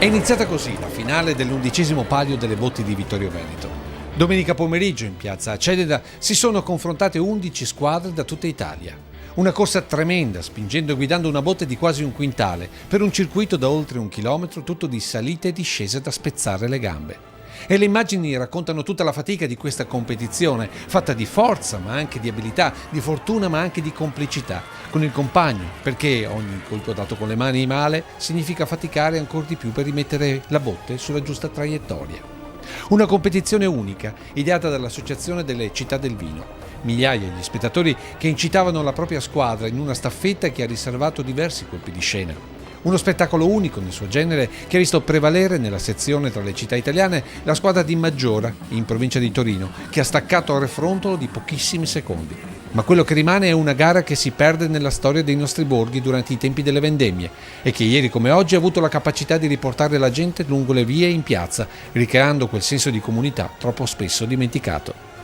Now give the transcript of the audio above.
È iniziata così la finale dell'11° Palio delle botti di Vittorio Veneto. Domenica pomeriggio in piazza Acededa si sono confrontate 11 squadre da tutta Italia. Una corsa tremenda, spingendo e guidando una botte di quasi un quintale, per un circuito da oltre 1 chilometro tutto di salite e discese da spezzare le gambe. E le immagini raccontano tutta la fatica di questa competizione, fatta di forza ma anche di abilità, di fortuna ma anche di complicità, con il compagno, perché ogni colpo dato con le mani male significa faticare ancora di più per rimettere la botte sulla giusta traiettoria. Una competizione unica, ideata dall'Associazione delle Città del Vino. Migliaia gli spettatori che incitavano la propria squadra in una staffetta che ha riservato diversi colpi di scena. Uno spettacolo unico nel suo genere che ha visto prevalere nella sezione tra le città italiane la squadra di Maggiora, in provincia di Torino, che ha staccato a refrontolo di pochissimi secondi. Ma quello che rimane è una gara che si perde nella storia dei nostri borghi durante i tempi delle vendemmie e che ieri come oggi ha avuto la capacità di riportare la gente lungo le vie e in piazza, ricreando quel senso di comunità troppo spesso dimenticato.